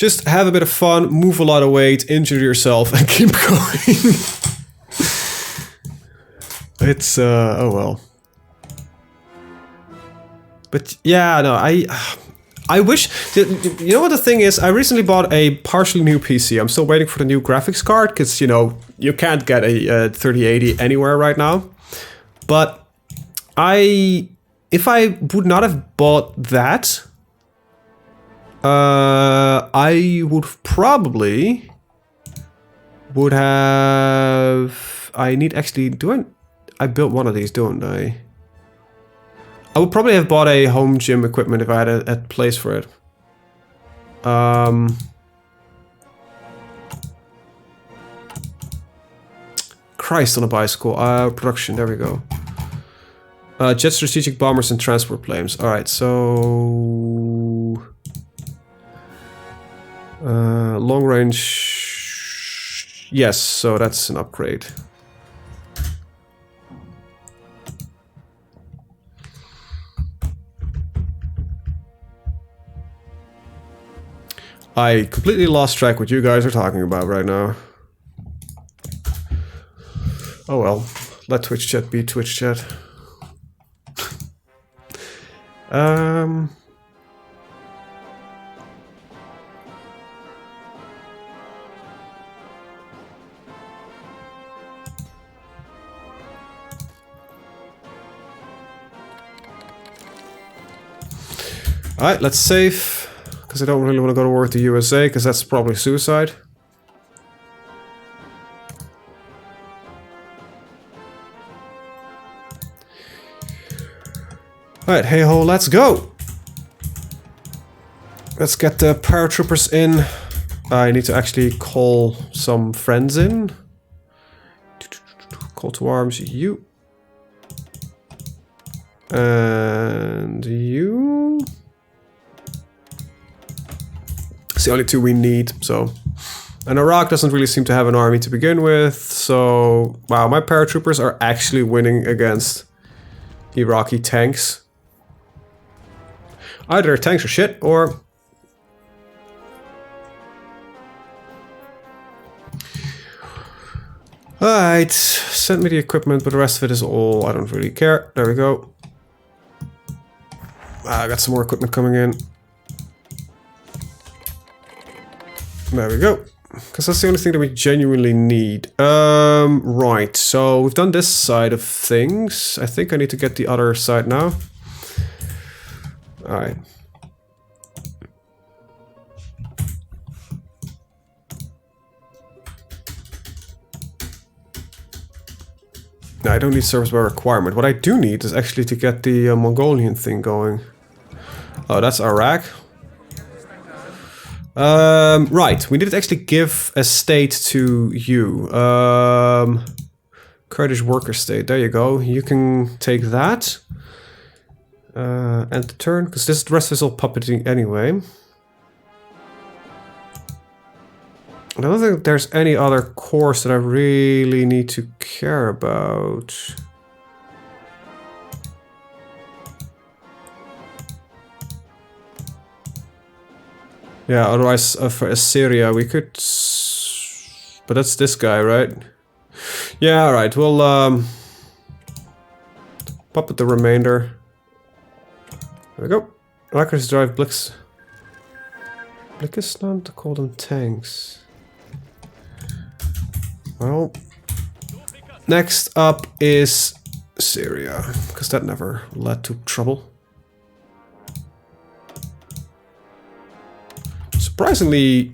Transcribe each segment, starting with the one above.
Just have a bit of fun, move a lot of weight, injure yourself, and keep going. It's, oh well. But yeah, no, I wish, you know what the thing is? I recently bought a partially new PC. I'm still waiting for the new graphics card, because, you know, you can't get a 3080 anywhere right now. But if I would not have bought that, I would probably have, I need actually, I built one of these, don't I? I would probably have bought a home gym equipment if I had a place for it. Christ on a bicycle. Production, there we go. Jet strategic bombers and transport planes. Alright, so... long range... Yes, so that's an upgrade. I completely lost track what you guys are talking about right now. Oh well, let Twitch chat be Twitch chat. Alright, let's save. Because I don't really want to go to war with the USA, because that's probably suicide. Alright, hey ho, let's go! Let's get the paratroopers in. I need to actually call some friends in. Call to arms, you. And you. It's the only two we need, so... And Iraq doesn't really seem to have an army to begin with, so... Wow, my paratroopers are actually winning against Iraqi tanks. Either their tanks are shit, or... Alright, send me the equipment, but the rest of it is all... I don't really care. There we go. I got some more equipment coming in. There we go. Because that's the only thing that we genuinely need. Right, so we've done this side of things. I think I need to get the other side now. Alright. No, I don't need service by requirement. What I do need is actually to get the Mongolian thing going. Oh, that's Iraq. Right, we need to actually give a state to you. Kurdish worker state, there you go. You can take that. End the turn, because this the rest is all puppeting anyway. I don't think there's any other course that I really need to care about. Yeah, otherwise for Syria we could... But that's this guy, right? Yeah, alright, we'll puppet the remainder. There we go. Rackers drive Blickisland to call them tanks. Well, next up is Syria, because that never led to trouble. Surprisingly,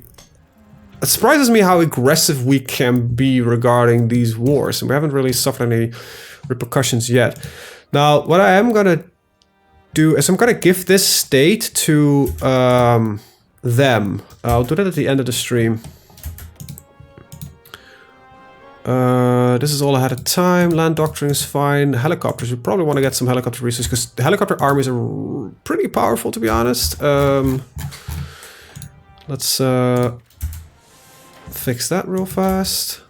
it surprises me how aggressive we can be regarding these wars, and we haven't really suffered any repercussions yet. Now, what I am gonna do is I'm gonna give this state to them. I'll do that at the end of the stream. This is all ahead of time. Land doctrine is fine. Helicopters, we probably want to get some helicopter resources because the helicopter armies are pretty powerful, to be honest. Let's fix that real fast.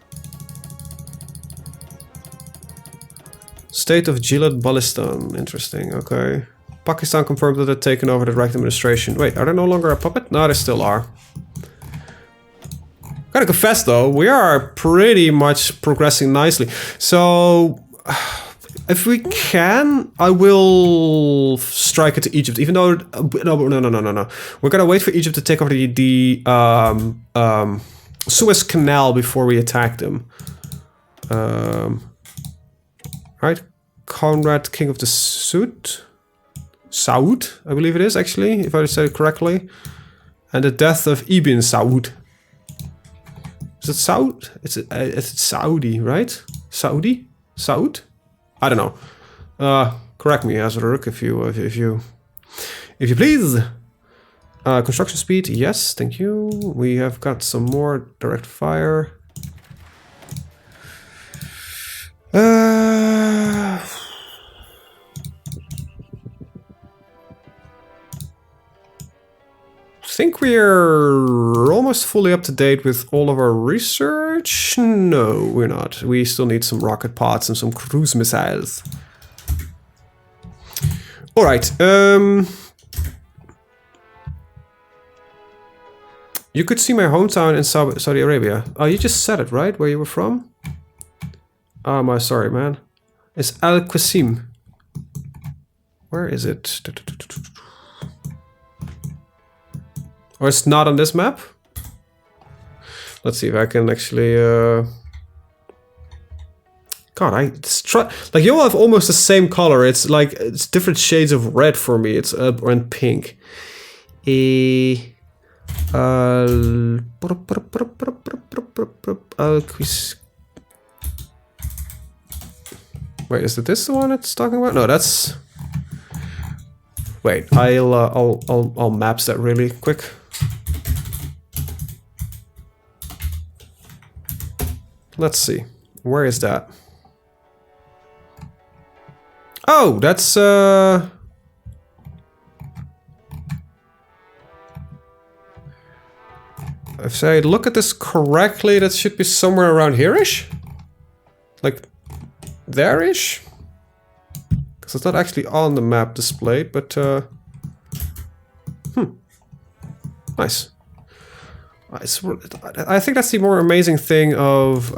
State of Gilad Balistan. Interesting, okay. Pakistan confirmed that they've taken over the direct administration. Wait, are they no longer a puppet? No, they still are. Gotta confess though, we are pretty much progressing nicely. So if we can, I will strike into Egypt, even though no. We're gonna wait for Egypt to take over the Suez Canal before we attack them. Right, Conrad, King of the Saud, I believe it is actually, if I said it correctly, and the death of Ibn Saud. Is it Saud? It's Saudi, right? Saudi? Saud? I don't know. Correct me, Azuruk, if you please. Construction speed, yes, thank you. We have got some more direct fire. I think we're almost fully up to date with all of our research. No, we're not. We still need some rocket pods and some cruise missiles. All right. You could see my hometown in Saudi Arabia. Oh, you just said it, right? Where you were from? Oh, my sorry, man. It's Al Qasim. Where is it? Or it's not on this map? Let's see if I can actually... God, like you all have almost the same color. It's like, it's different shades of red for me. It's and pink. Wait, is this the one it's talking about? No, that's... Wait, I'll maps that really quick. Let's see. Where is that? Oh, that's if I look at this correctly, that should be somewhere around here-ish? Like there-ish? Because it's not actually on the map displayed, but nice. I think that's the more amazing thing of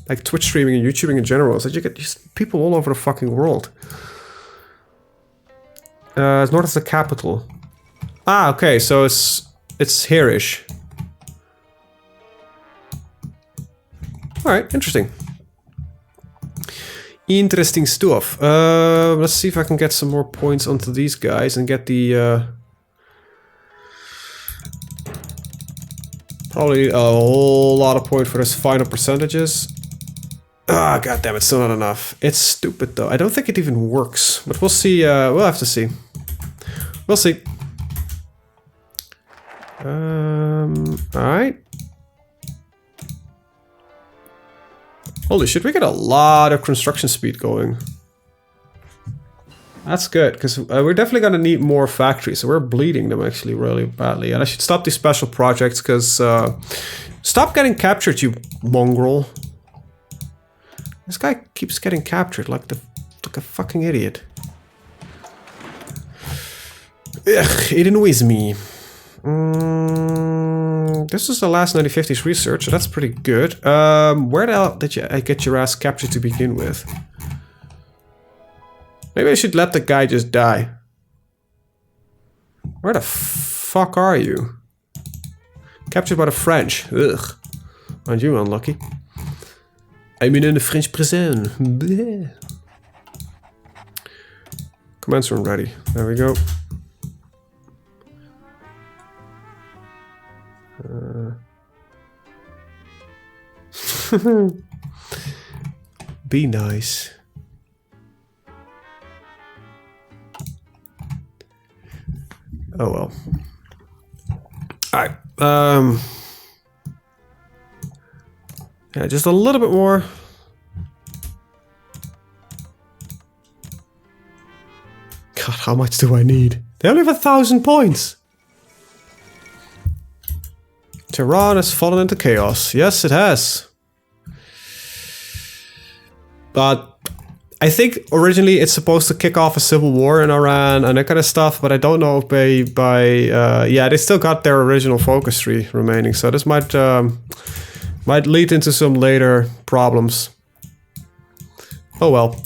like Twitch streaming and YouTubing in general, is that you get just people all over the fucking world. It's north of the capital. Ah, okay, so it's here-ish. Alright, interesting. Interesting stuff. Let's see if I can get some more points onto these guys and get the... probably a whole lot of points for this final percentages. Ah, god damn it, still not enough. It's stupid though. I don't think it even works. But we'll see, we'll have to see. We'll see. Alright. Holy shit, we got a lot of construction speed going. That's good, because we're definitely going to need more factories, so we're bleeding them actually really badly. And I should stop these special projects, because... stop getting captured, you mongrel. This guy keeps getting captured like a fucking idiot. Ugh, it annoys me. This is the last 1950s research, so that's pretty good. Where the hell did you get your ass captured to begin with? Maybe I should let the guy just die. Where the fuck are you? Captured by the French. Ugh. Aren't you unlucky? I'm in a French prison. Bleh. Command room ready. There we go. Be nice. Oh well. Alright. Yeah, just a little bit more. God, how much do I need? They only have 1,000 points. Tehran has fallen into chaos. Yes, it has. But I think originally it's supposed to kick off a civil war in Iran and that kind of stuff, but I don't know if yeah, they still got their original focus tree remaining, so this might lead into some later problems. Oh well.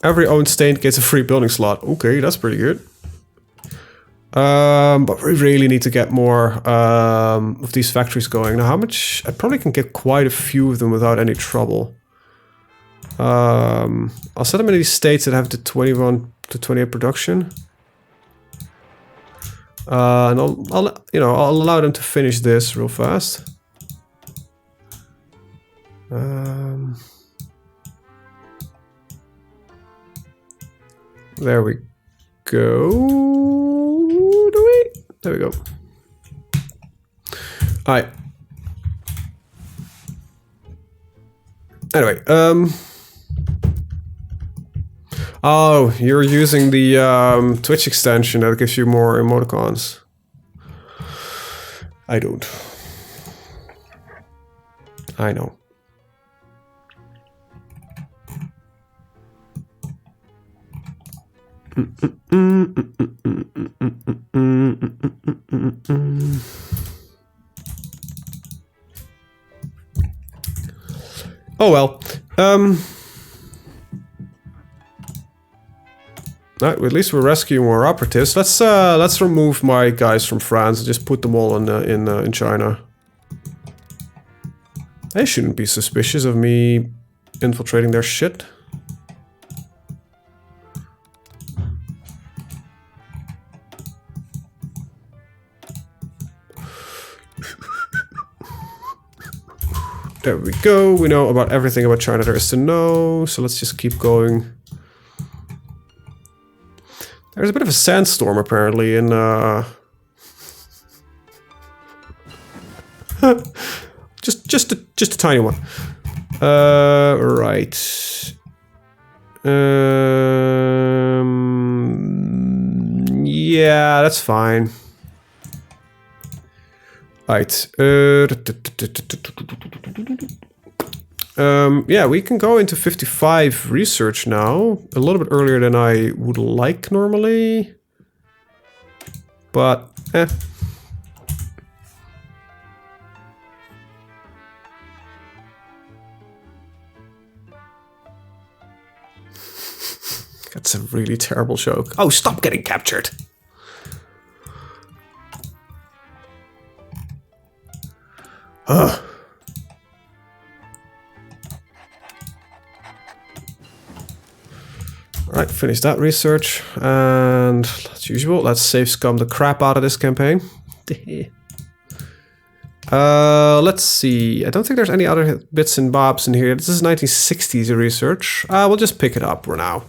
Every owned state gets a free building slot. Okay, that's pretty good. But we really need to get more of these factories going. Now, how much? I probably can get quite a few of them without any trouble. I'll set them in these states that have the 21 to 28 production. And I'll allow them to finish this real fast. There we go. There we go. All right. Anyway, oh, you're using the Twitch extension that gives you more emoticons. I don't. I know. Oh well. Right, at least we're rescuing more operatives. Let's remove my guys from France and just put them all in China. They shouldn't be suspicious of me infiltrating their shit. There we go. We know about everything about China there is to know. So let's just keep going. There's a bit of a sandstorm apparently in just a tiny one. Right. Yeah, that's fine. Right. Yeah, we can go into 55 research now. A little bit earlier than I would like normally. But, eh. That's a really terrible joke. Oh, stop getting captured! Ugh. Alright, finish that research, and as usual, let's save scum the crap out of this campaign. Let's see, I don't think there's any other bits and bobs in here. This is 1960s research. We'll just pick it up for now.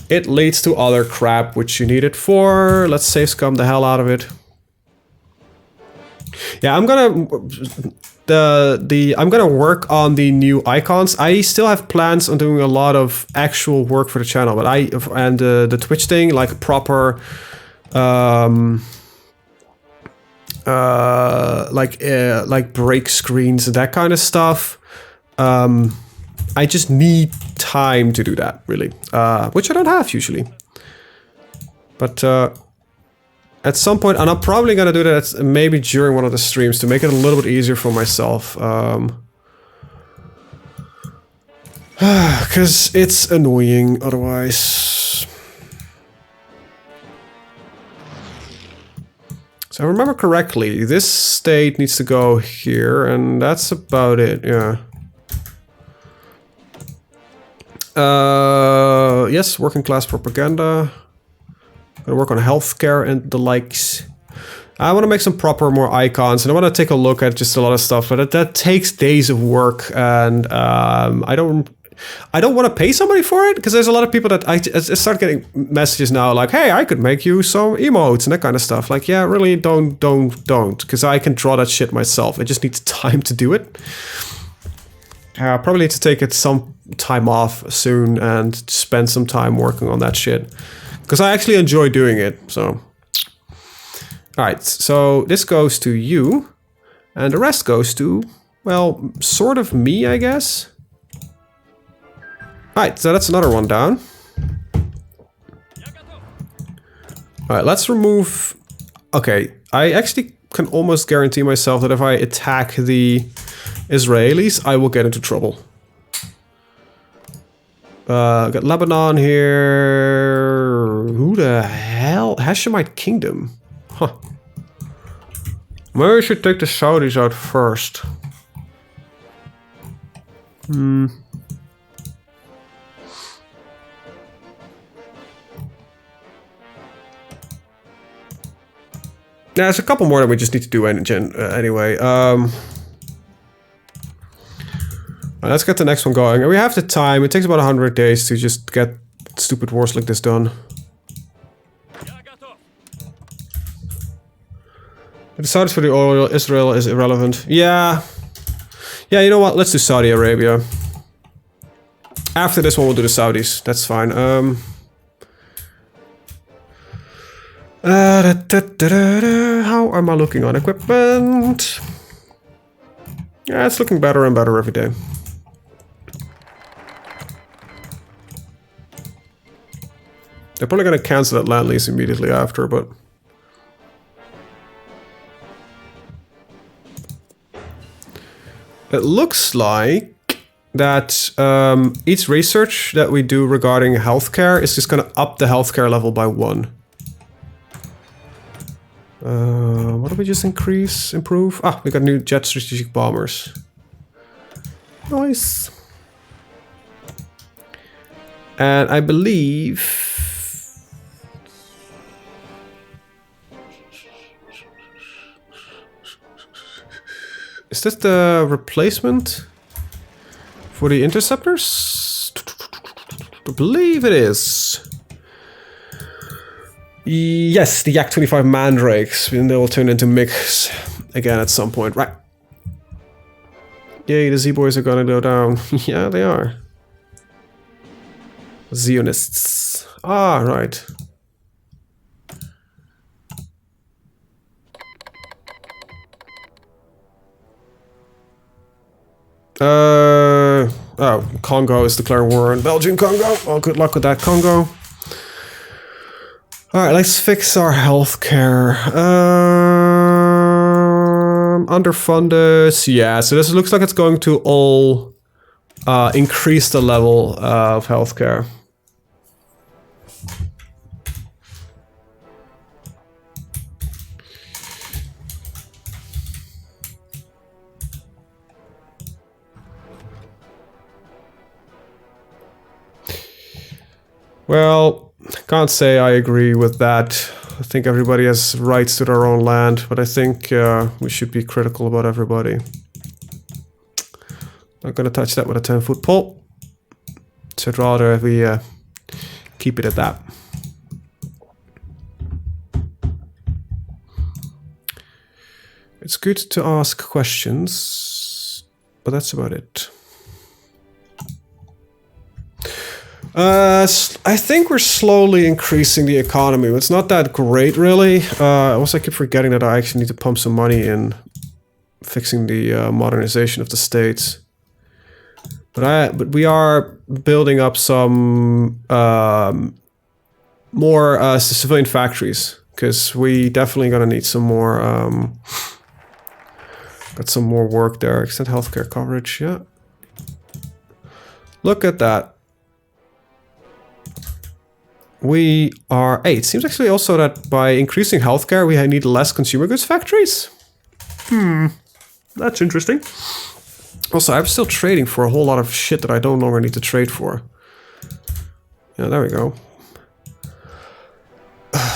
It leads to other crap which you need it for. Let's save scum the hell out of it. Yeah, I'm gonna work on the new icons. I still have plans on doing a lot of actual work for the channel, but the Twitch thing, like proper like break screens and that kind of stuff. I just need time to do that, really, which I don't have usually. But at some point, and I'm probably gonna do that maybe during one of the streams to make it a little bit easier for myself. Because it's annoying otherwise. So I remember correctly, this state needs to go here, and that's about it, yeah. Yes, working class propaganda. Gonna work on healthcare and the likes. I want to make some proper more icons, and I want to take a look at just a lot of stuff, but that takes days of work, and I don't want to pay somebody for it, because there's a lot of people that I start getting messages now like, hey, I could make you some emotes and that kind of stuff. Like, yeah, really, don't, because I can draw that shit myself. I just need time to do it. I probably need to take it some time off soon and spend some time working on that shit. Because I actually enjoy doing it, so. Alright, so this goes to you, and the rest goes to well, sort of me, I guess. Alright, so that's another one down. Alright, let's remove... Okay, I actually can almost guarantee myself that if I attack the Israelis, I will get into trouble. Got Lebanon here. Who the hell? Hashemite Kingdom. Huh. Maybe we should take the Saudis out first. Yeah, there's a couple more that we just need to do anyway. Let's get the next one going. And we have the time. It takes about 100 days to just get stupid wars like this done. The Saudis for the oil, Israel is irrelevant. Yeah. Yeah, you know what? Let's do Saudi Arabia. After this one, we'll do the Saudis. That's fine. How am I looking on equipment? Yeah, it's looking better and better every day. They're probably going to cancel that land lease immediately after, but... It looks like that each research that we do regarding healthcare is just going to up the healthcare level by 1. What did we just improve? Ah, we got new jet strategic bombers. Nice. And I believe... Is this the replacement for the interceptors? I believe it is. Yes, the Yak-25 mandrakes, and they will turn into MiGs again at some point, right? Yay, the Z-boys are gonna go down. Yeah, they are. Zionists. Ah, right. Oh, Congo is declaring war on Belgian Congo. Well, good luck with that, Congo. Alright, let's fix our healthcare. Underfunded. Yeah, so this looks like it's going to all increase the level of healthcare. Well, can't say I agree with that. I think everybody has rights to their own land, but I think we should be critical about everybody. Not gonna touch that with a 10-foot pole. So I'd rather we keep it at that. It's good to ask questions, but that's about it. I think we're slowly increasing the economy. It's not that great, really. Also, I keep forgetting that I actually need to pump some money in fixing the modernization of the states. But we are building up some more civilian factories, because we definitely gonna need some more. Got some more work there. Extend healthcare coverage. Yeah. Look at that. We are... Hey, it seems actually also that by increasing healthcare, we need less consumer goods factories. That's interesting. Also, I'm still trading for a whole lot of shit that I no longer need to trade for. Yeah, there we go.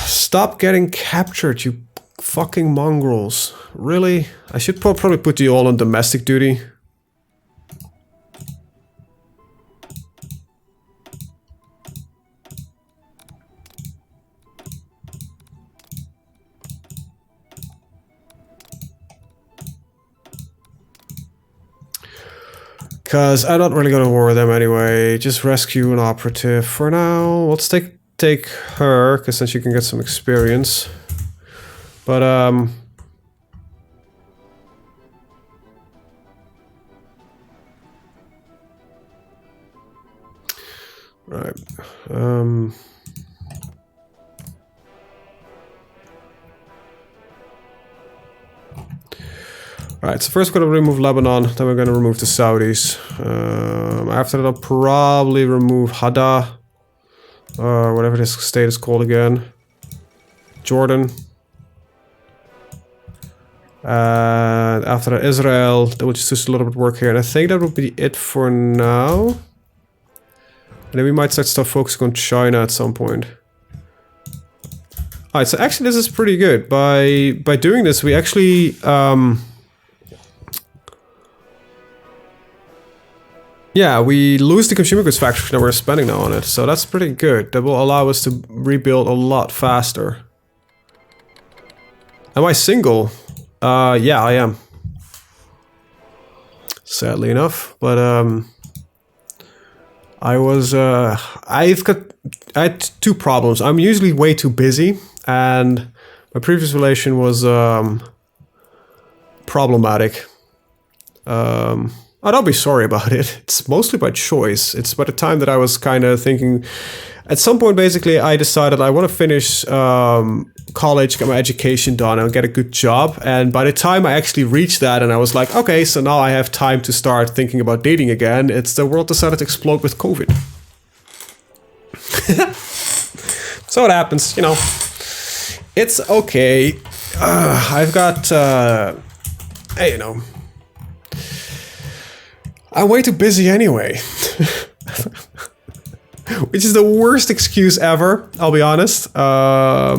Stop getting captured, you fucking mongrels. Really? I should probably put you all on domestic duty. Because I'm not really going to war with them anyway. Just rescue an operative for now. Let's take her, because then she can get some experience. But, Right. Alright, so first we're going to remove Lebanon, then we're going to remove the Saudis. After that I'll probably remove Hada, or whatever this state is called again. Jordan. And after that Israel, that will just do a little bit of work here. And I think that will be it for now. And then we might start focusing on China at some point. Alright, so actually this is pretty good. By doing this we actually... yeah, we lose the consumer goods factory that we're spending now on it, so that's pretty good. That will allow us to rebuild a lot faster. Am I single? Yeah, I am. Sadly enough, but I had two problems. I'm usually way too busy, and my previous relation was problematic. I don't be sorry about it. It's mostly by choice. It's by the time that I was kind of thinking... At some point, basically, I decided I want to finish college, get my education done, and get a good job. And by the time I actually reached that, and I was like, okay, so now I have time to start thinking about dating again, the world decided to explode with COVID. So it happens, you know. It's okay. I've got... hey, you know... I'm way too busy anyway. Which is the worst excuse ever, I'll be honest. Yeah,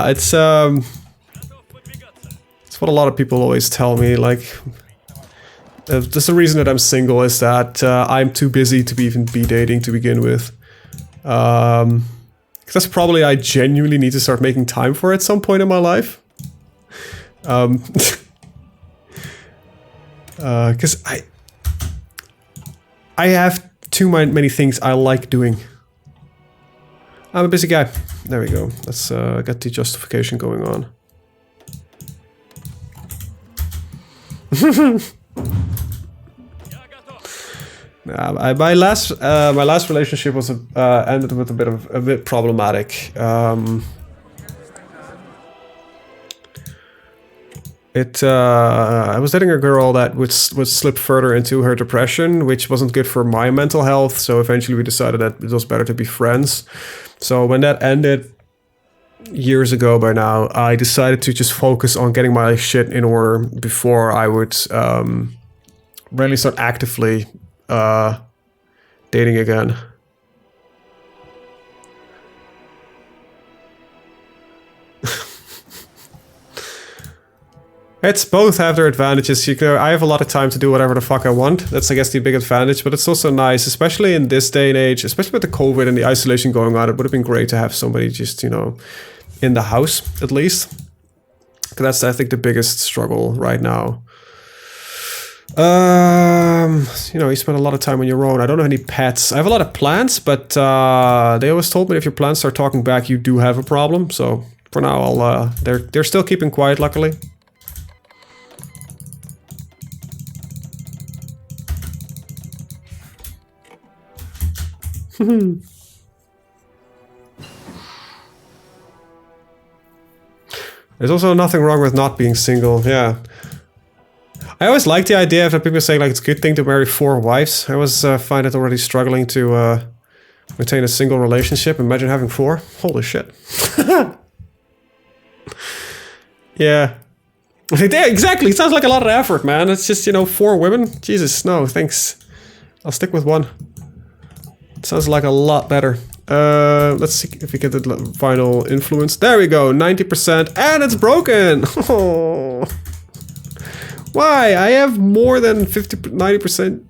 it's what a lot of people always tell me. Like, just the reason that I'm single is that I'm too busy to even be dating to begin with. Because that's probably I genuinely need to start making time for at some point in my life. Because I have too many things I like doing. I'm a busy guy. There we go. Let's get the justification going on. My last relationship was ended with a bit problematic. I was dating a girl that would slip further into her depression, which wasn't good for my mental health, so eventually we decided that it was better to be friends. So when that ended years ago by now, I decided to just focus on getting my shit in order before I would really start actively dating again. It's both have their advantages. I have a lot of time to do whatever the fuck I want. That's, I guess, the big advantage. But it's also nice, especially in this day and age, especially with the COVID and the isolation going on. It would have been great to have somebody just, you know, in the house, at least. Because that's, I think, the biggest struggle right now. You know, you spend a lot of time on your own. I don't have any pets. I have a lot of plants, but they always told me if your plants start talking back, you do have a problem. So for now, they're still keeping quiet, luckily. There's also nothing wrong with not being single, yeah. I always like the idea of people saying like it's a good thing to marry 4 wives. I always find it already struggling to maintain a single relationship. Imagine having 4. Holy shit. Yeah. Yeah, exactly. It sounds like a lot of effort, man. It's just, you know, 4 women. Jesus, no, thanks. I'll stick with 1. Sounds like a lot better. Let's see if we get the final influence. There we go, 90%, and it's broken! Oh. Why? I have more than 90%.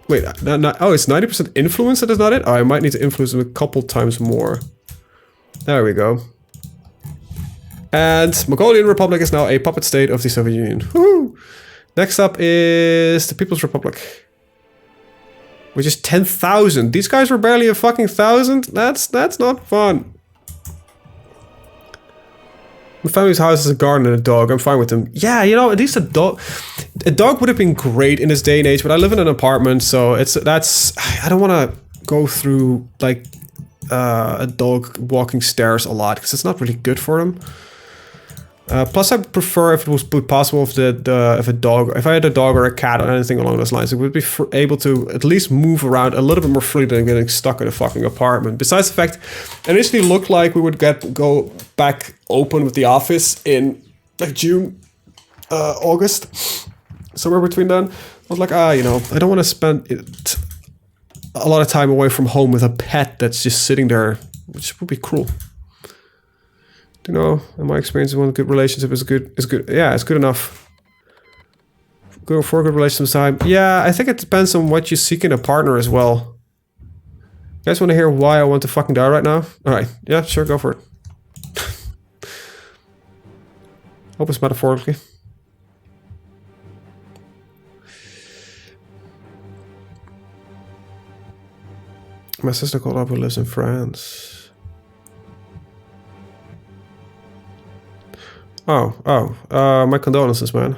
Wait, oh, it's 90% influence, that is not it? Oh, I might need to influence them a couple times more. There we go. And Mongolian Republic is now a puppet state of the Soviet Union. Woohoo! Next up is the People's Republic. Which is 10,000. These guys were barely a fucking 1,000. That's not fun. My family's house has a garden and a dog. I'm fine with them. Yeah, you know, at least a dog. A dog would have been great in this day and age, but I live in an apartment, so I don't want to go through like a dog walking stairs a lot because it's not really good for them. Plus, I prefer if it was possible if if I had a dog or a cat or anything along those lines, it would be able to at least move around a little bit more freely than getting stuck in a fucking apartment. Besides the fact, it initially looked like we would go back open with the office in like June, August, somewhere between then. I was like, you know, I don't want to spend a lot of time away from home with a pet that's just sitting there, which would be cruel. You know, in my experience, one good relationship is good. Yeah, it's good enough. Go for a good relationship time. Yeah, I think it depends on what you seek in a partner as well. You guys want to hear why I want to fucking die right now? All right, yeah, sure, go for it. Hope it's metaphorically. My sister called up who lives in France. My condolences, man.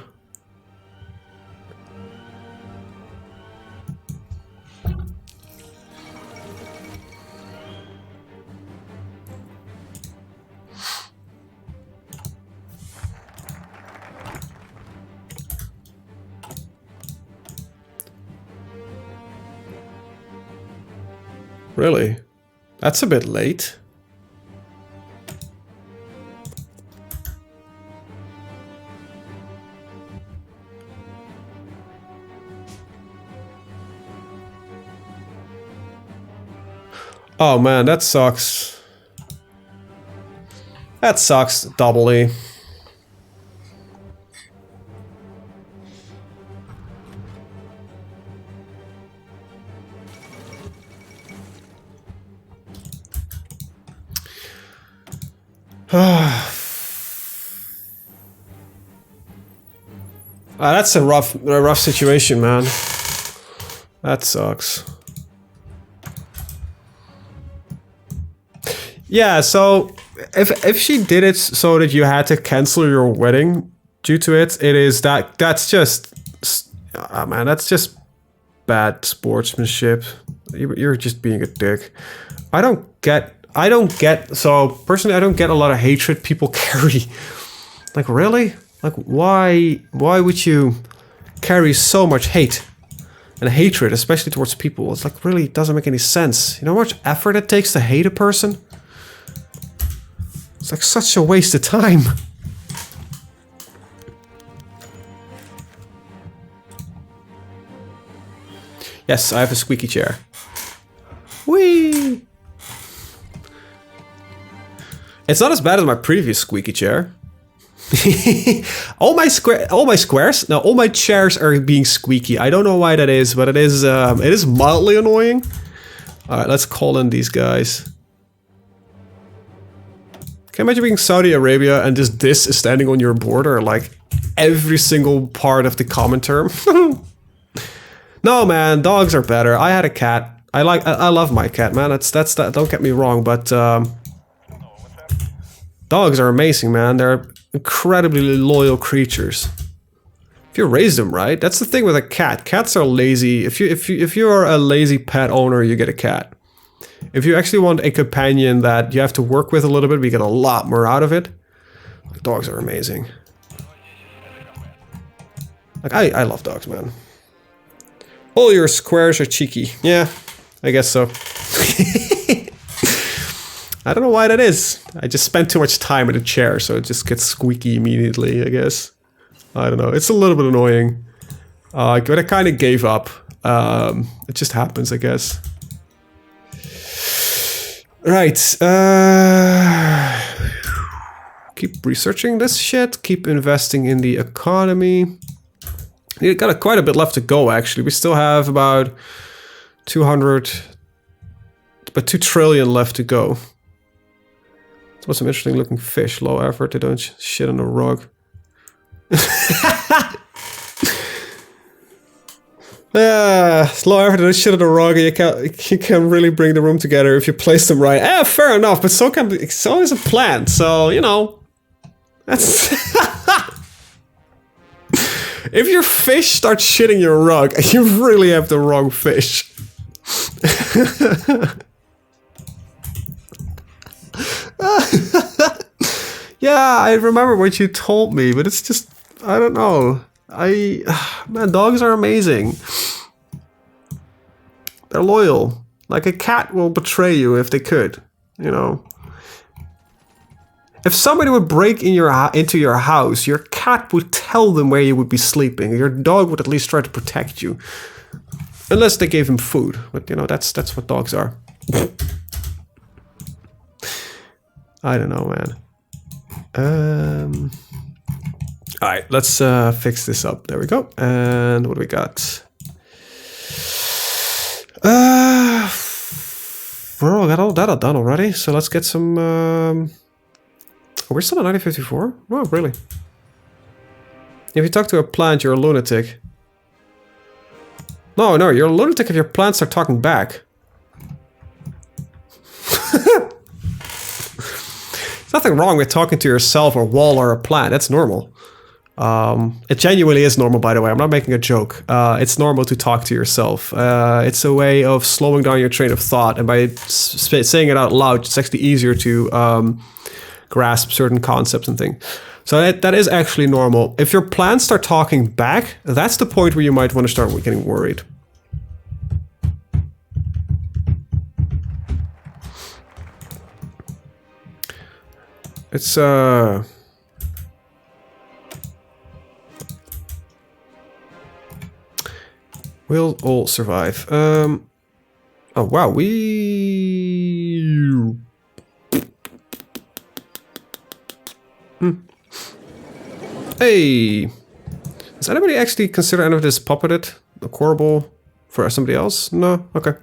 Really? That's a bit late. Oh man, that sucks. That sucks doubly. That's a rough situation, man. That sucks. Yeah, so if she did it so that you had to cancel your wedding due to it, that's just man, that's just bad sportsmanship. You're just being a dick. I don't get. So personally, I don't get a lot of hatred people carry. Like really? Like why would you carry so much hate and hatred, especially towards people? It's like really doesn't make any sense. You know how much effort it takes to hate a person? It's like such a waste of time. Yes, I have a squeaky chair. Whee! It's not as bad as my previous squeaky chair. all my chairs are being squeaky. I don't know why that is, but it is mildly annoying. All right, let's call in these guys. Can you imagine being Saudi Arabia and just this is standing on your border, like every single part of the common term? No, man, dogs are better. I had a cat. I love my cat, man. That's that. Don't get me wrong, but dogs are amazing, man. They're incredibly loyal creatures. If you raise them right, that's the thing with a cat. Cats are lazy. If you are a lazy pet owner, you get a cat. If you actually want a companion that you have to work with a little bit, we get a lot more out of it. Dogs are amazing. Like I love dogs, man. All your squares are cheeky. Yeah, I guess so. I don't know why that is. I just spent too much time in a chair, so it just gets squeaky immediately, I guess. I don't know. It's a little bit annoying. But I kind of gave up. It just happens, I guess. Right. Keep researching this shit. Keep investing in the economy. We got quite a bit left to go, actually. We still have about 2 trillion left to go. It's some interesting looking fish. Low effort. They don't shit on a rug. Slow effort, they shit on a rug. You can really bring the room together if you place them right. Fair enough, but so is a plant. So, you know, That's if your fish starts shitting your rug, you really have the wrong fish. Yeah, I remember what you told me, but it's just, I don't know. Man, dogs are amazing. They're loyal. Like a cat will betray you if they could, you know. If somebody would break into your house, your cat would tell them where you would be sleeping. Your dog would at least try to protect you. Unless they gave him food. But, you know, that's what dogs are. I don't know, man. Alright, let's fix this up. There we go. And what do we got? Well, I got all that done already. So let's get some... Oh, we're still at 1954? Oh, really? If you talk to a plant, you're a lunatic. No, you're a lunatic if your plants are talking back. There's nothing wrong with talking to yourself, or wall, or a plant. That's normal. It genuinely is normal, by the way. I'm not making a joke. It's normal to talk to yourself. It's a way of slowing down your train of thought, and by saying it out loud, it's actually easier to grasp certain concepts and things. So that is actually normal. If your plants start talking back, that's the point where you might want to start getting worried. It's we'll all survive. Oh wow, Hey! Does anybody actually consider any of this puppeted? Horrible for somebody else? No? Okay.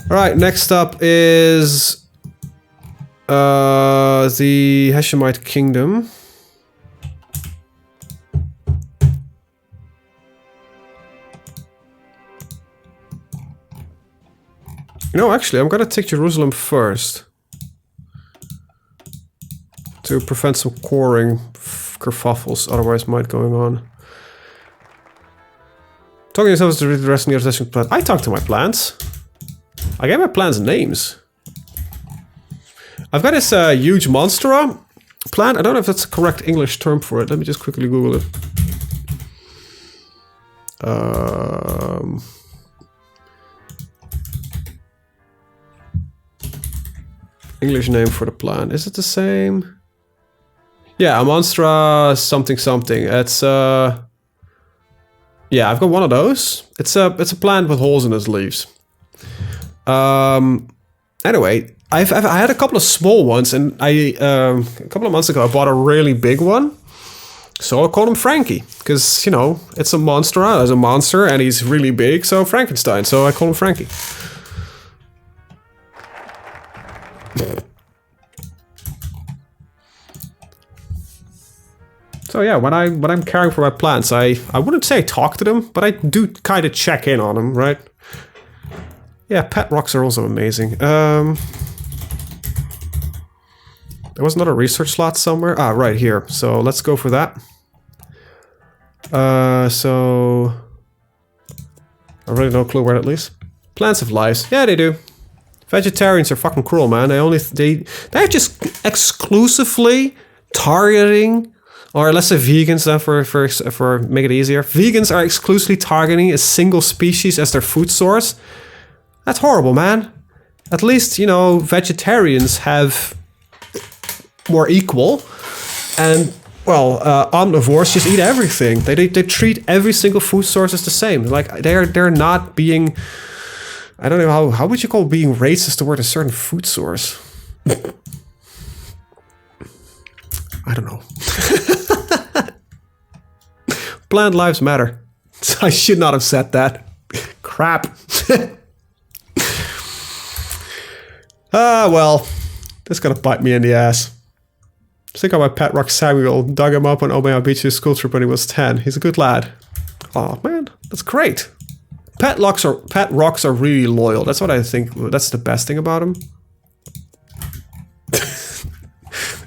Alright, next up is the Hashemite Kingdom. No, actually, I'm gonna take Jerusalem first. To prevent some quarring kerfuffles otherwise might going on. Talking to yourself is to read the rest of the organization plan. I talk to my plants. I gave my plants names. I've got this huge monstera plant. I don't know if that's the correct English term for it. Let me just quickly Google it. English name for the plant. Is it the same? Yeah, a monstera something something. It's yeah, I've got one of those. It's a plant with holes in its leaves. Anyway, I had a couple of small ones, and a couple of months ago I bought a really big one. So I called him Frankie, because, you know, it's a monstera, as a monster, and he's really big, so Frankenstein. So I call him Frankie. So yeah, when I'm caring for my plants, I wouldn't say talk to them, but I do kind of check in on them, right? Yeah, pet rocks are also amazing. There was another research slot somewhere. Ah, right here. So let's go for that. So I really no clue where that leads. Plants have lives. Yeah, they do. Vegetarians are fucking cruel, man. They're just exclusively targeting, or let's say vegans then for make it easier. Vegans are exclusively targeting a single species as their food source. That's horrible, man. At least, you know, vegetarians have more equal, and well, omnivores just eat everything. They treat every single food source as the same. Like they're not being. I don't know how would you call being racist toward a certain food source. I don't know. Plant lives matter. I should not have said that. Crap. Ah, well, that's gonna bite me in the ass. Think of my pet rock Samuel. Dug him up on Omaha Beach's school trip when he was 10. He's a good lad. Oh man, that's great. pet rocks are really loyal. That's what I think. That's the best thing about them.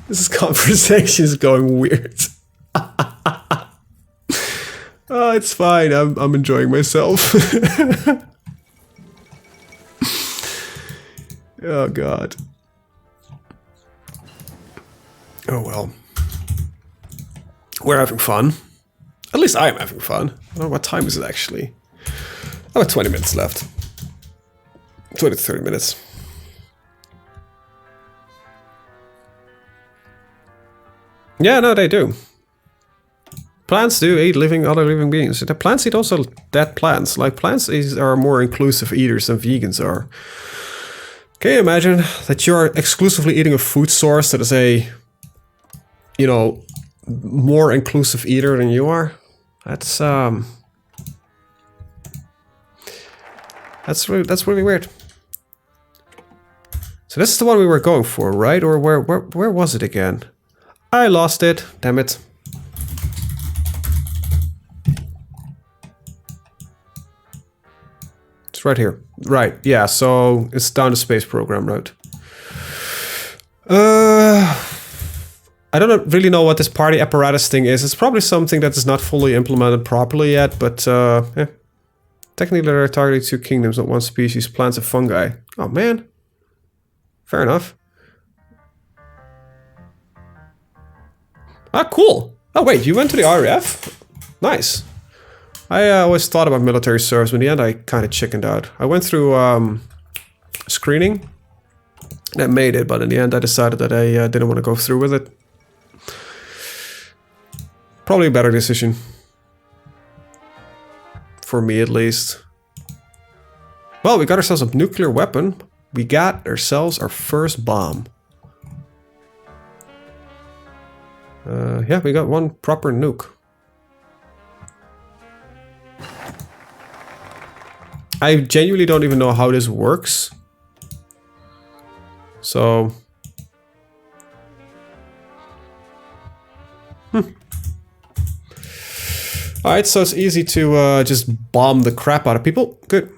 This conversation is going weird. Oh, it's fine. I'm enjoying myself. Oh God. Oh well. We're having fun. At least I'm having fun. I don't know what time is it actually. About 20 minutes left. 20 to 30 minutes. Yeah, no, they do. Plants do eat other living beings. The plants eat also dead plants. Like, plants are more inclusive eaters than vegans are. Can you imagine that you're exclusively eating a food source that is a, you know, more inclusive eater than you are? That's really weird. So this is the one we were going for, right? Or where was it again? I lost it. Damn it. It's right here. Right. Yeah. So it's down the space program route. I don't really know what this party apparatus thing is. It's probably something that is not fully implemented properly yet, but yeah. Technically they're targeting 2 kingdoms, not 1 species, plants and fungi. Oh man. Fair enough. Ah, cool. Oh wait, you went to the RAF? Nice. I always thought about military service, but in the end I kind of chickened out. I went through screening. And I made it, but in the end I decided that I didn't want to go through with it. Probably a better decision. For me, at least. Well, we got ourselves a nuclear weapon. We got ourselves our first bomb. Yeah, we got 1 proper nuke. I genuinely don't even know how this works. So... Alright, so it's easy to just bomb the crap out of people. Good.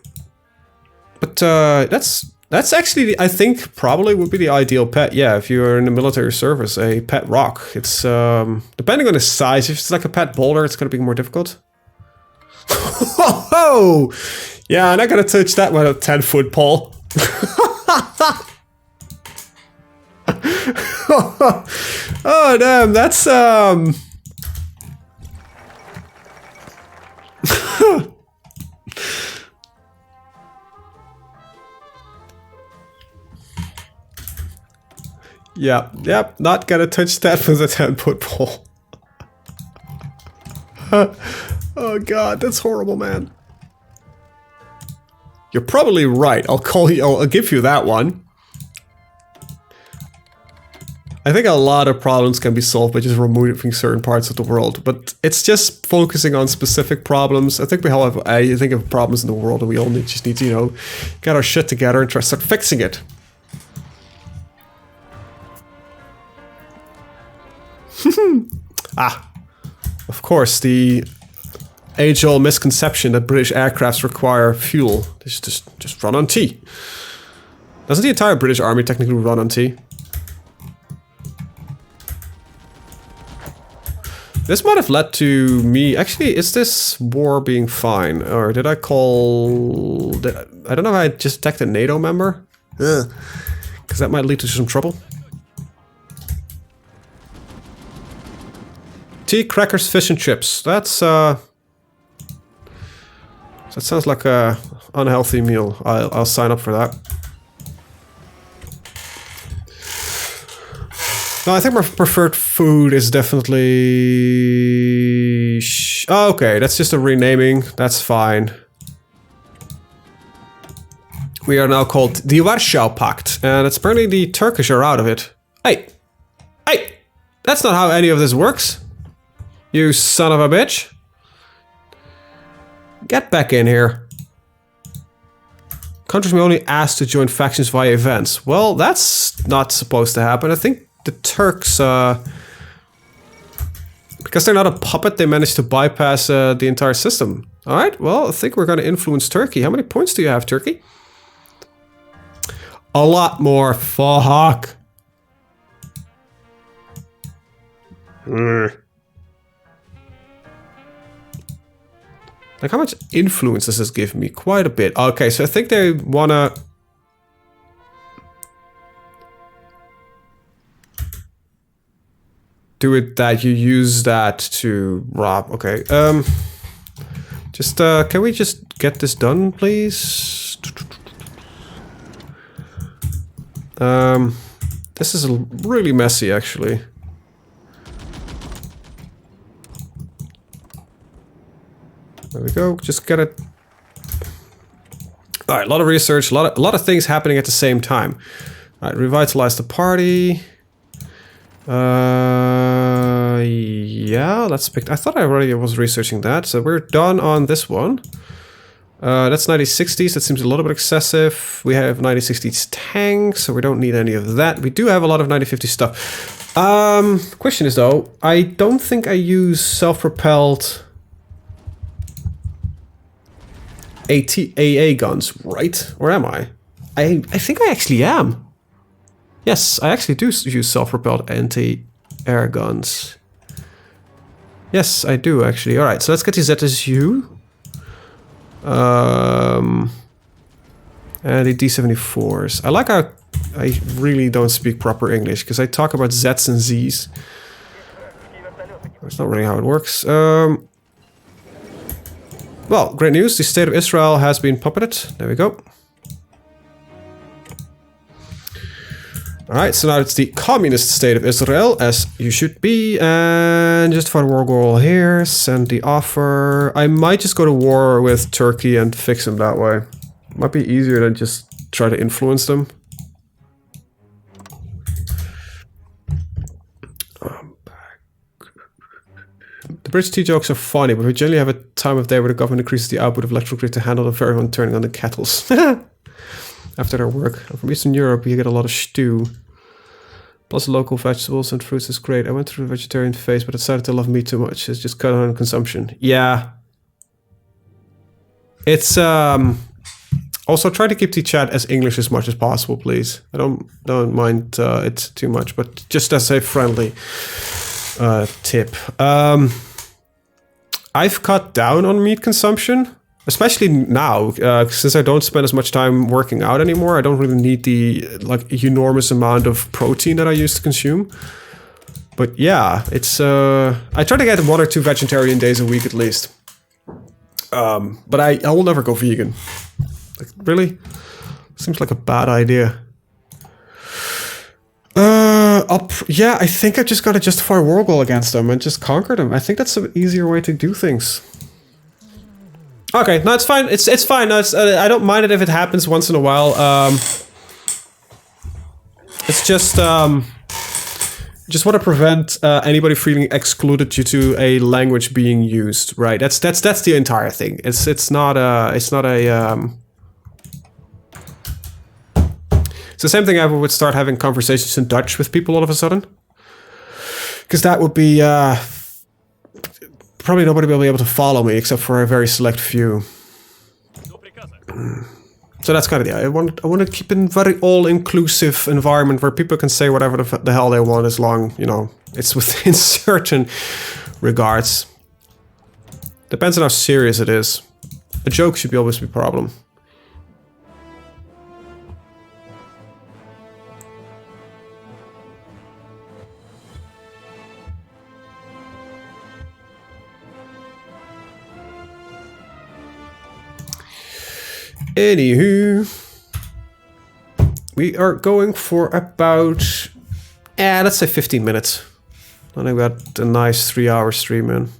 But that's actually, I think, probably would be the ideal pet. Yeah, if you're in the military service, a pet rock. It's, depending on the size, if it's like a pet boulder, it's going to be more difficult. Oh! Yeah, I'm not going to touch that with a 10-foot pole. Oh, damn, that's, Yep, not gonna touch that with a 10-foot pole. Oh God, that's horrible, man. You're probably right. I'll give you that one. I think a lot of problems can be solved by just removing certain parts of the world, but it's just focusing on specific problems. I think we all have problems in the world, and we all just need to, you know, get our shit together and try to start fixing it. Ah, of course, the age-old misconception that British aircrafts require fuel. They just run on tea. Doesn't the entire British army technically run on tea? This might have led to me... Actually, is this war being fine? Or did I call... I don't know if I just detected a NATO member. Because that might lead to some trouble. Tea, crackers, fish and chips. That's, that sounds like a unhealthy meal. I'll sign up for that. No, I think my preferred food is definitely... Oh, okay, that's just a renaming. That's fine. We are now called the Warsaw Pact, and it's apparently the Turkish are out of it. Hey! Hey! That's not how any of this works. You son of a bitch. Get back in here. Countries may only ask to join factions via events. Well, that's not supposed to happen. I think the Turks, because they're not a puppet, they managed to bypass the entire system. All right, well, I think we're going to influence Turkey. How many points do you have, Turkey? A lot more. Fuck. Like, how much influence does this give me? Quite a bit. Okay, so I think they want to... do it that you use that to rob. Okay, just, can we just get this done, please? This is really messy, actually. There we go, just get it. All right, a lot of research, a lot of things happening at the same time. All right, revitalize the party. Yeah, let's pick. I thought I already was researching that, so we're done on this one. That's 1960s. That seems a little bit excessive. We have 1960s tanks, so we don't need any of that. We do have a lot of 1950s stuff. Question is though, I don't think I use self-propelled AA guns, right? Or am I? I think I actually am. Yes, I actually do use self-propelled anti-air guns. Yes, I do actually. All right, so let's get the ZSU. And the D-74s. I like how I really don't speak proper English because I talk about Z's and Z's. That's not really how it works. Well, great news. The state of Israel has been puppeted. There we go. Alright, so now it's the communist state of Israel, as you should be, and just fight a war goal here, send the offer. I might just go to war with Turkey and fix them that way. Might be easier than just try to influence them. The British tea jokes are funny, but we generally have a time of day where the government increases the output of electrical grid to handle the everyone turning on the kettles. After their work. From Eastern Europe, you get a lot of stew. Plus local vegetables and fruits is great. I went through the vegetarian phase, but decided to love meat too much. It's just cut on consumption. Yeah. It's, also try to keep the chat as English as much as possible, please. I don't mind it too much, but just as a friendly tip. I've cut down on meat consumption. Especially now, since I don't spend as much time working out anymore, I don't really need the enormous amount of protein that I used to consume. But yeah, it's I try to get 1 or 2 vegetarian days a week at least. But I will never go vegan. Like, really? Seems like a bad idea. Yeah, I think I just gotta justify a war goal against them and just conquer them. I think that's an easier way to do things. Okay, no, it's fine. It's fine. No, I don't mind it if it happens once in a while. It's just want to prevent anybody feeling excluded due to a language being used. Right. That's the entire thing. It's not a. It's the same thing I would start having conversations in Dutch with people all of a sudden, because that would be. Probably nobody will be able to follow me except for a very select few. So that's kind of the idea. I want to keep a very all-inclusive environment where people can say whatever the hell they want as long, you know, it's within certain regards. Depends on how serious it is. A joke should always be a problem. Anywho, we are going for about, let's say 15 minutes. I think we got a nice 3-hour stream in.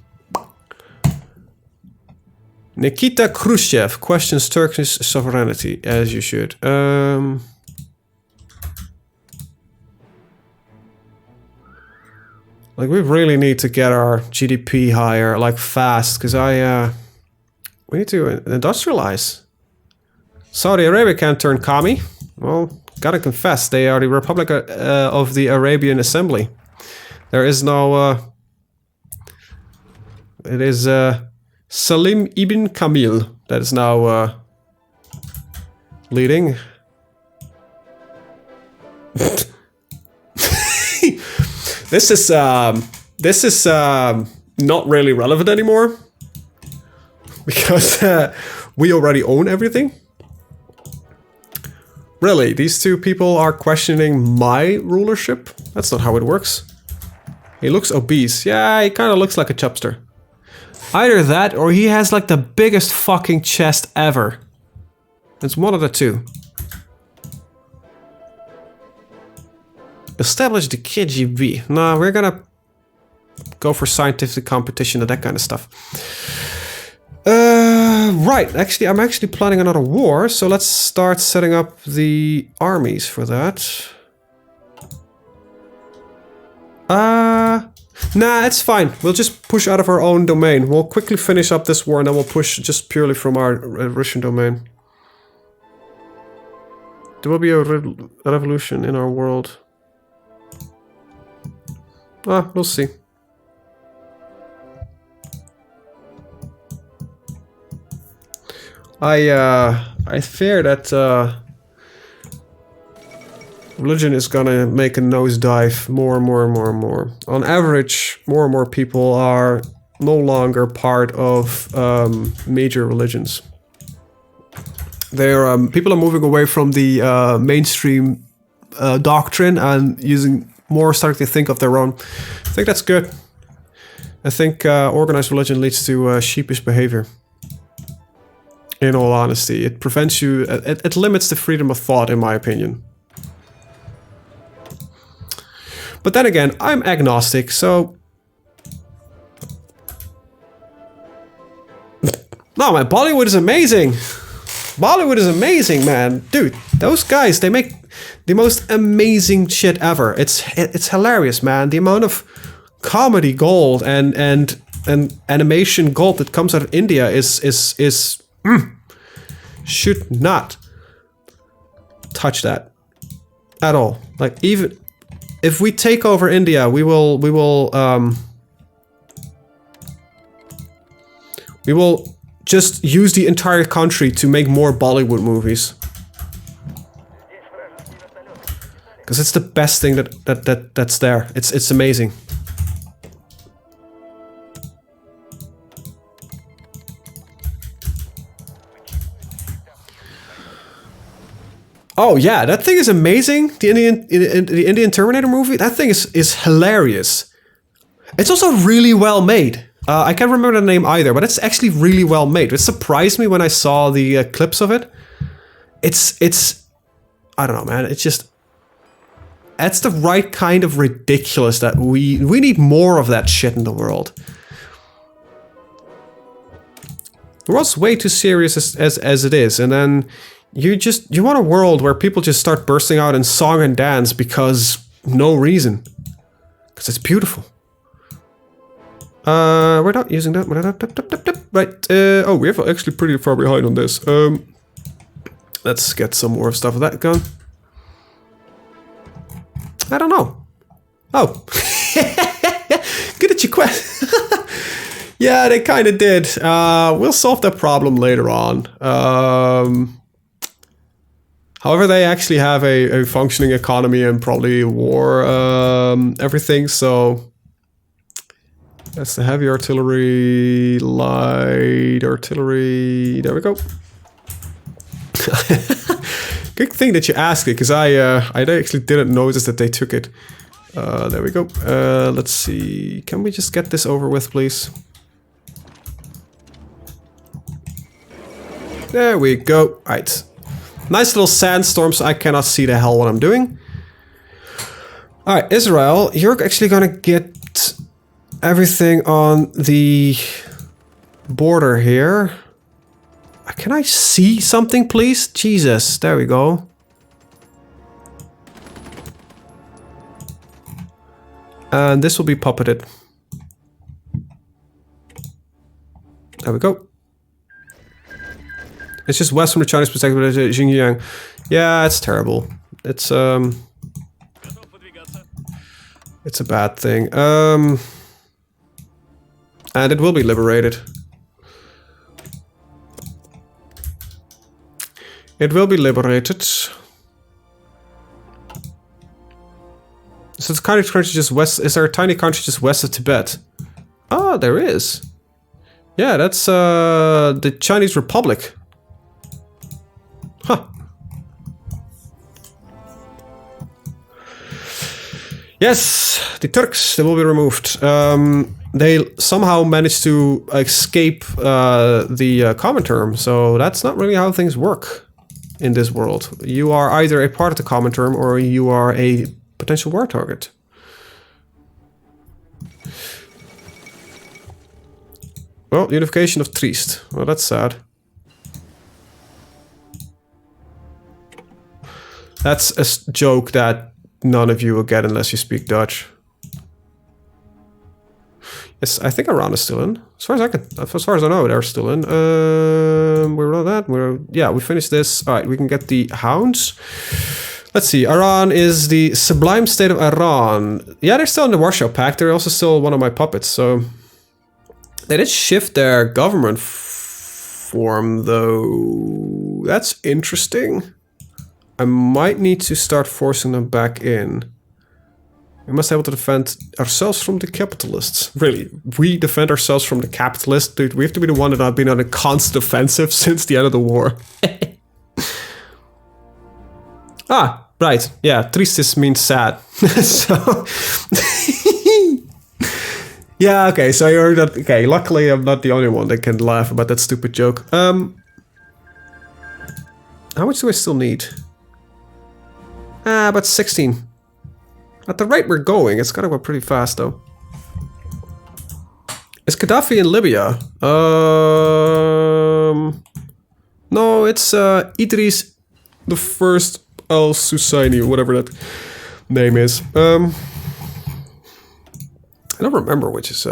Nikita Khrushchev questions Turkish sovereignty, as you should. Like, we really need to get our GDP higher, like, fast, because we need to industrialize. Saudi Arabia can't turn commie. Well, gotta confess, they are the Republic of the Arabian Assembly. There is no... it is Salim ibn Kamil, that is now leading. This is not really relevant anymore because we already own everything. Really, these two people are questioning my rulership? That's not how it works. He looks obese. Yeah, he kind of looks like a chubster. Either that or he has like the biggest fucking chest ever. It's one of the two. Establish the KGB. Nah, we're gonna go for scientific competition and that kind of stuff. Right, actually, I'm actually planning another war, so let's start setting up the armies for that. Nah, it's fine. We'll just push out of our own domain. We'll quickly finish up this war and then we'll push just purely from our Russian domain. There will be a revolution in our world. We'll see. I fear that religion is gonna make a nosedive more and more and more and more. On average, more and more people are no longer part of major religions. People are moving away from the mainstream doctrine and starting to think of their own. I think that's good. I think organized religion leads to sheepish behavior. In all honesty, it prevents you. It limits the freedom of thought, in my opinion. But then again, I'm agnostic, so... No, man, Bollywood is amazing! Bollywood is amazing, man! Dude, those guys, they make the most amazing shit ever. It's hilarious, man. The amount of comedy gold and animation gold that comes out of India is should not touch that at all. Like, even if we take over India, we will just use the entire country to make more Bollywood movies. Because it's the best thing that's there. It's amazing. Oh yeah, that thing is amazing. The Indian Terminator movie. That thing is hilarious. It's also really well made. I can't remember the name either, but it's actually really well made. It surprised me when I saw the clips of it. It's I don't know, man. It's just that's the right kind of ridiculous that we need more of that shit in the world. The world's way too serious as it is, and then you want a world where people just start bursting out in song and dance because no reason. Because it's beautiful. We're not using that. Right. Oh, we're actually pretty far behind on this. Let's get some more stuff of that gun. I don't know. Oh. Good at your quest. Yeah, they kind of did. We'll solve that problem later on. However, they actually have a functioning economy and probably war, everything, so... That's the heavy artillery, light artillery, there we go. Good thing that you asked it, because I actually didn't notice that they took it. There we go. Let's see, can we just get this over with, please? There we go, right. Nice little sandstorm, so I cannot see the hell what I'm doing. Alright, Israel, you're actually gonna get everything on the border here. Can I see something, please? Jesus, there we go. And this will be puppeted. There we go. It's just west from the Chinese perspective, Xinjiang. Yeah, it's terrible. It's a bad thing. And it will be liberated. It will be liberated. So it's kind of country just west. Is there a tiny country just west of Tibet? Oh, there is. Yeah, that's the Chinese Republic. Huh. Yes, the Turks, they will be removed. They somehow managed to escape the Comintern, so that's not really how things work in this world. You are either a part of the Comintern or you are a potential war target. Well, unification of Triest. Well, that's sad. That's a joke that none of you will get unless you speak Dutch. Yes, I think Iran is still in. As far as I know, they're still in. We're on that. Yeah, we finished this. All right, we can get the hounds. Let's see. Iran is the sublime state of Iran. Yeah, they're still in the Warsaw Pact. They're also still one of my puppets. So they did shift their government form, though. That's interesting. I might need to start forcing them back in. We must be able to defend ourselves from the capitalists. Really, we defend ourselves from the capitalists? Dude, we have to be the one that have been on a constant offensive since the end of the war. Ah, right. Yeah, tristis means sad. So... yeah, okay, so you're not... Okay, luckily I'm not the only one that can laugh about that stupid joke. How much do I still need? About 16. At the rate we're going, it's gotta go pretty fast, though. Is Gaddafi in Libya? No, it's Idris the First al-Susaini, or whatever that name is. I don't remember which is...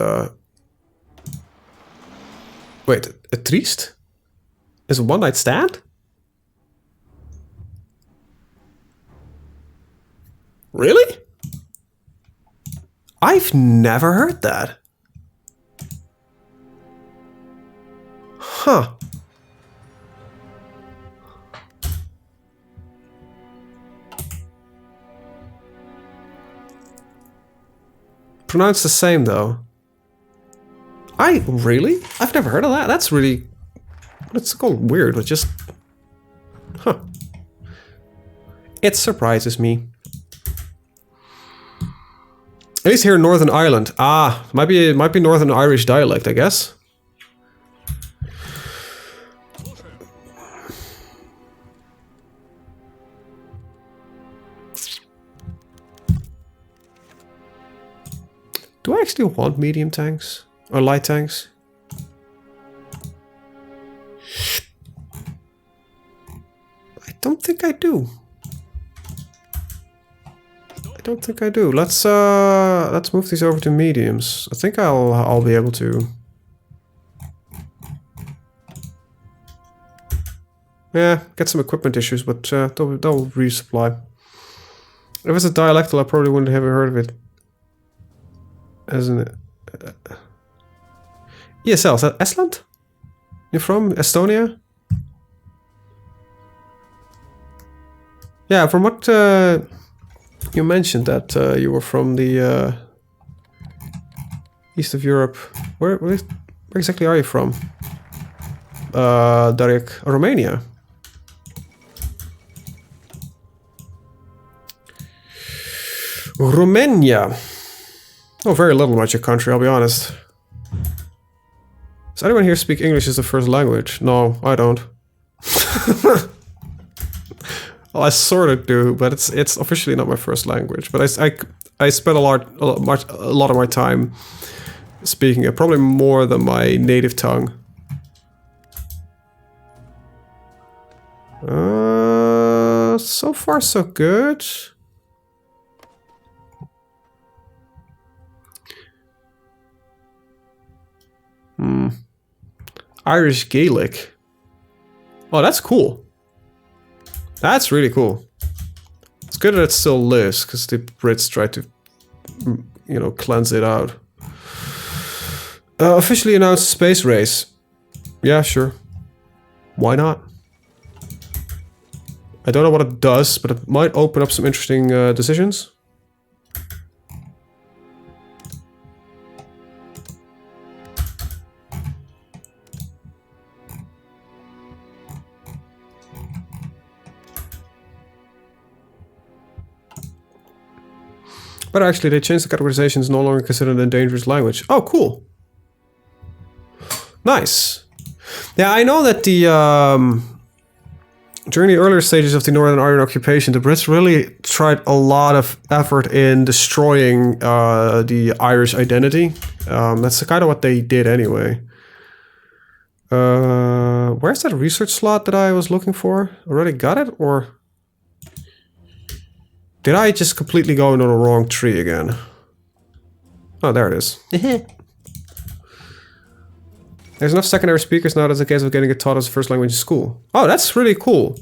Wait, a Triest? Is a one-night stand? Really? I've never heard that. Huh. Pronounced the same though. Really? I've never heard of that. That's really... It's called weird, but just... Huh. It surprises me. At least here in Northern Ireland. Ah, might be Northern Irish dialect, I guess. Do I actually want medium tanks? Or light tanks? I don't think I do. I don't think I do. Let's move these over to mediums. I think I'll be able to. Yeah, get some equipment issues, but they'll resupply. If it's a dialectal, I probably wouldn't have heard of it. As an ESL, is that Estland? You're from Estonia? Yeah, from what you mentioned that you were from the east of Europe. Where exactly are you from? Darek, Romania. Romania. Oh, very little about your country, I'll be honest. Does anyone here speak English as a first language? No, I don't. Well, I sort of do, but it's officially not my first language. But I spend a lot of my time speaking it, probably more than my native tongue. So far so good. Irish Gaelic. Oh, that's cool. That's really cool. It's good that it still lives, because the Brits tried to, you know, cleanse it out. Officially announced space race. Yeah, sure. Why not? I don't know what it does, but it might open up some interesting decisions. But actually, they changed the categorization. It's no longer considered a dangerous language. Oh, cool. Nice. Yeah, I know that the during the earlier stages of the Northern Ireland occupation, the Brits really tried a lot of effort in destroying the Irish identity. That's kind of what they did anyway. Where's that research slot that I was looking for? Already got it, or did I just completely go into the wrong tree again? Oh, there it is. There's enough secondary speakers now. That's a case of getting it taught as a first language in school. Oh, that's really cool.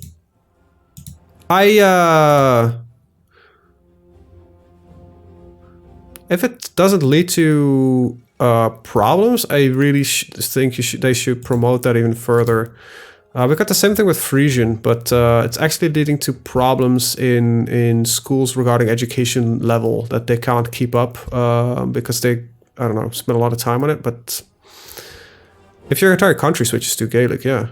If it doesn't lead to problems, I really think they should promote that even further. We got the same thing with Frisian, but it's actually leading to problems in schools regarding education level that they can't keep up because they, I don't know, spend a lot of time on it. But if your entire country switches to Gaelic, yeah.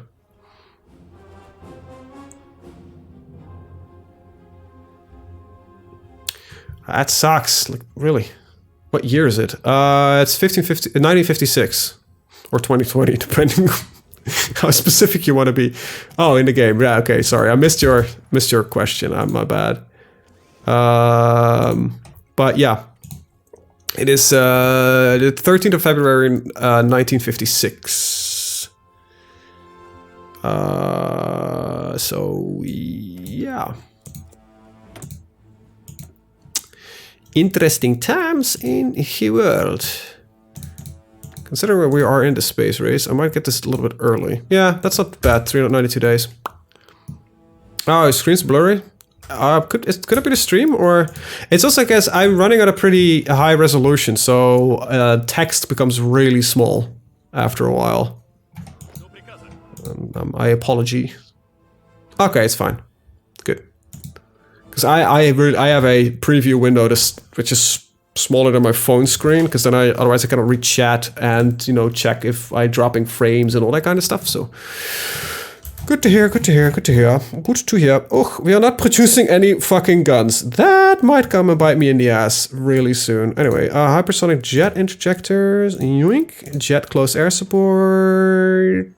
That sucks. Like, really? What year is it? It's 1956 or 2020, depending on how specific you want to be. Oh, in the game. Yeah, okay, sorry. I missed your question. My bad. But yeah. It is the 13th of February 1956. So yeah. Interesting times in the world. Considering where we are in the space race, I might get this a little bit early. Yeah, that's not bad. 392 days. Oh, his screen's blurry. Could it be the stream, or it's also, I guess, I'm running at a pretty high resolution, so text becomes really small after a while. I apology. Okay, it's fine. Good. Because I have a preview window which is smaller than my phone screen, because then otherwise I cannot read chat and, you know, check if I'm dropping frames and all that kind of stuff. So good to hear, good to hear, good to hear, good to hear. Oh, we are not producing any fucking guns. That might come and bite me in the ass really soon. Anyway, hypersonic jet interjectors, yoink, jet close air support.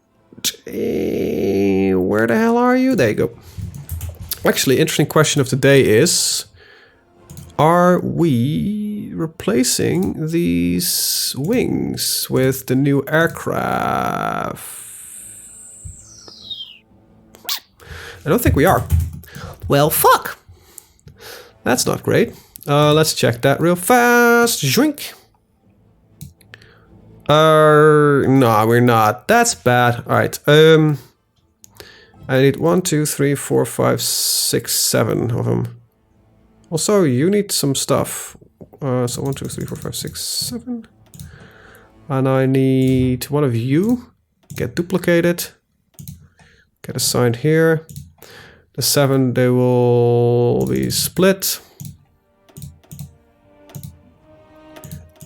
Where the hell are you? There you go. Actually, interesting question of the day is, are we replacing these wings with the new aircraft? I don't think we are. Well, fuck. That's not great. Let's check that real fast. Joink. No, we're not. That's bad. All right. I need 1, 2, 3, 4, 5, 6, 7 of them. Also, you need some stuff. So 1, 2, 3, 4, 5, 6, 7. And I need one of you. Get duplicated. Get assigned here. The 7, they will be split.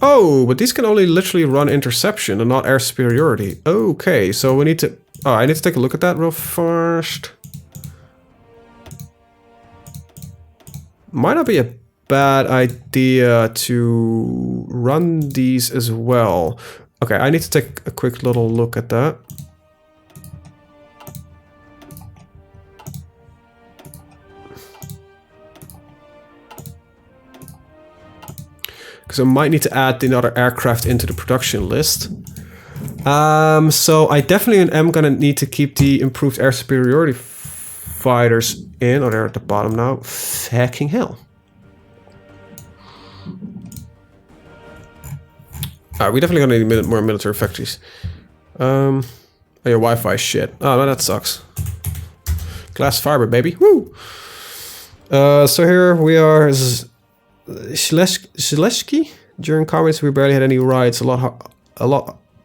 Oh, but these can only literally run interception and not air superiority. Okay, so we need to... Oh, I need to take a look at that real fast. Might not be a bad idea to run these as well. Okay, I need to take a quick little look at that. Because I might need to add another aircraft into the production list. So I definitely am gonna need to keep the improved air superiority fighters in. Oh, they're at the bottom now. Fucking hell. We definitely gonna need more military factories. Oh, your Wi-Fi shit. Oh, no, that sucks. Glass fiber, baby. Woo! So here we are. Szeleski. During communists, we barely had any rights. A lot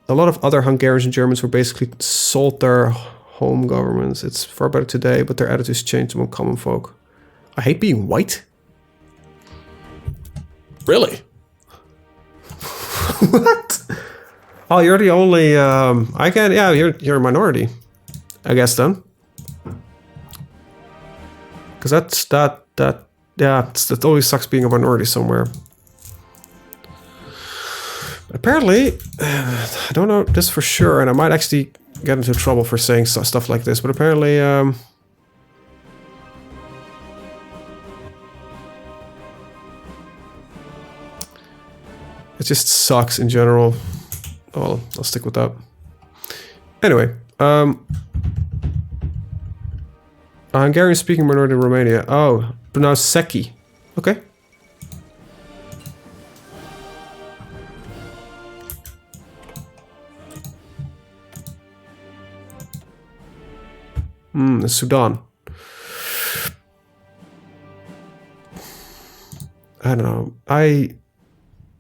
of other Hungarians and Germans were basically sold their home governments. It's far better today, but their attitudes change among common folk. I hate being white. Really? What? Oh, you're the only. I can. Yeah, you're a minority. I guess then. Because that. Yeah, that always sucks being a minority somewhere. Apparently, I don't know this for sure, and I might actually get into trouble for saying stuff like this, but apparently, it just sucks in general. Oh, well, I'll stick with that. Anyway, Hungarian-speaking minority in Romania. Oh, pronounced Seki. Okay. Sudan. I don't know. I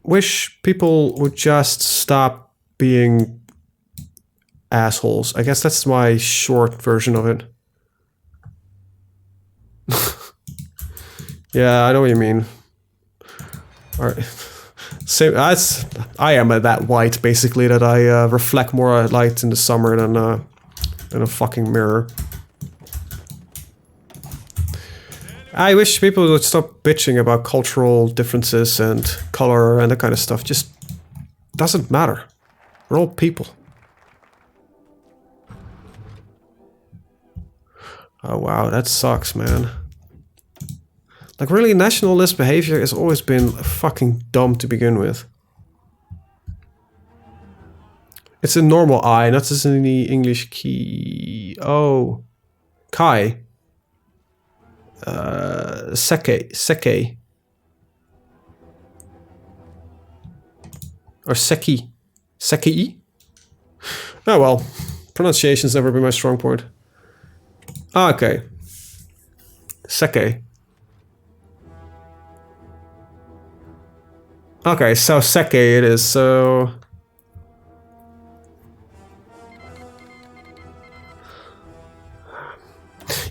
wish people would just stop being assholes. I guess that's my short version of it. Yeah, I know what you mean. All right. Same. I am that white, basically, that I reflect more light in the summer than a fucking mirror. I wish people would stop bitching about cultural differences and color and that kind of stuff. Just doesn't matter. We're all people. Oh wow, that sucks, man. Like really, nationalist behavior has always been fucking dumb to begin with. It's a normal I, not just in the English key. Oh. Kai. Seke. Or Seki. Seki? Oh well. Pronunciation's never been my strong point. Ah, okay. Seke. Okay, so Seke it is, so...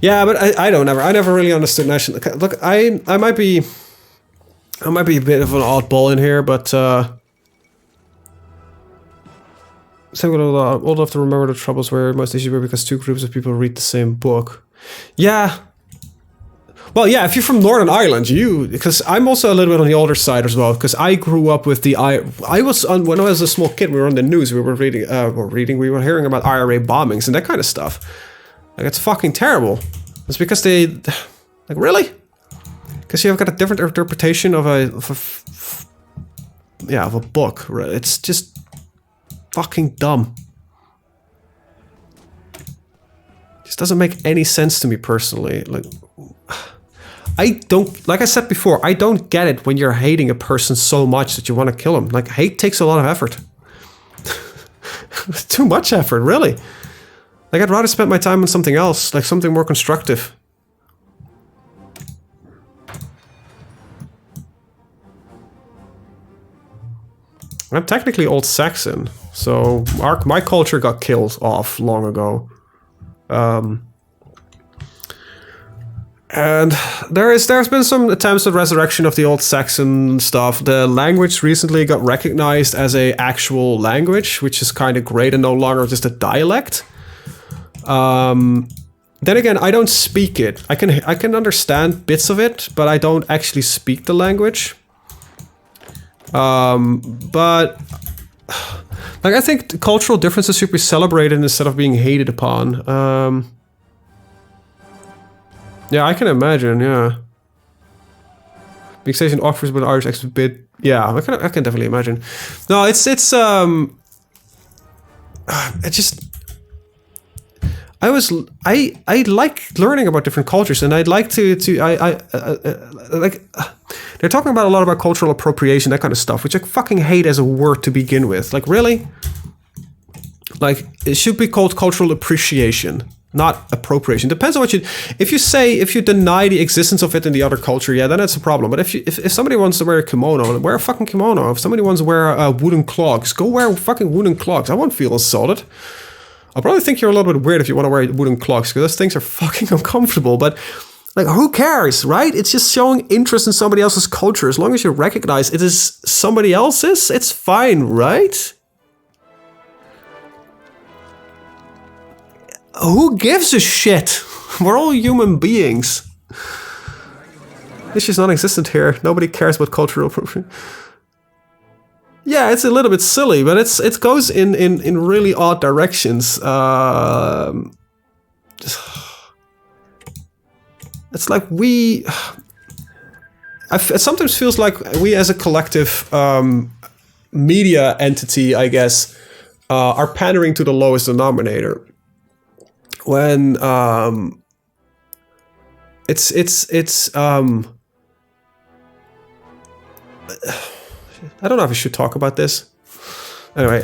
Yeah, but I never really understood national. Look, I might be a bit of an oddball in here, but so old enough to remember the troubles where most issues were because two groups of people read the same book. Yeah. Well, yeah, if you're from Northern Ireland, because I'm also a little bit on the older side as well, because I grew up with the when I was a small kid, we were on the news, we were hearing about IRA bombings and that kind of stuff. Like, it's fucking terrible. It's because they... Like, really? Because you've got a different interpretation of a book. It's just fucking dumb. It just doesn't make any sense to me personally. Like, like I said before, I don't get it when you're hating a person so much that you want to kill him. Like, hate takes a lot of effort. It's too much effort, really. Like, I'd rather spend my time on something else, like something more constructive. I'm technically Old Saxon, so my culture got killed off long ago. And there's been some attempts at resurrection of the Old Saxon stuff. The language recently got recognized as an actual language, which is kind of great and no longer just a dialect. Then again, I don't speak it. I can understand bits of it, but I don't actually speak the language. But like, I think cultural differences should be celebrated instead of being hated upon. Yeah, I can imagine. Yeah, mixation offers with Irish extra bit. Yeah, I can definitely imagine. No, it just. I like learning about different cultures, and I'd like to like they're talking about a lot about cultural appropriation, that kind of stuff, which I fucking hate as a word to begin with. Like, really? Like, it should be called cultural appreciation, not appropriation. Depends on what if you deny the existence of it in the other culture, yeah, then that's a problem. But if somebody wants to wear a kimono, wear a fucking kimono. If somebody wants to wear wooden clogs, go wear fucking wooden clogs. I won't feel insulted. I'll probably think you're a little bit weird if you want to wear wooden clocks, because those things are fucking uncomfortable, but like, who cares, right? It's just showing interest in somebody else's culture. As long as you recognize it is somebody else's, it's fine, right? Who gives a shit? We're all human beings. This is non-existent here. Nobody cares about cultural appropriation. Yeah, it's a little bit silly, but it goes in really odd directions. It's like it sometimes feels like we as a collective media entity, I guess, are pandering to the lowest denominator. When it's I don't know if I should talk about this. Anyway,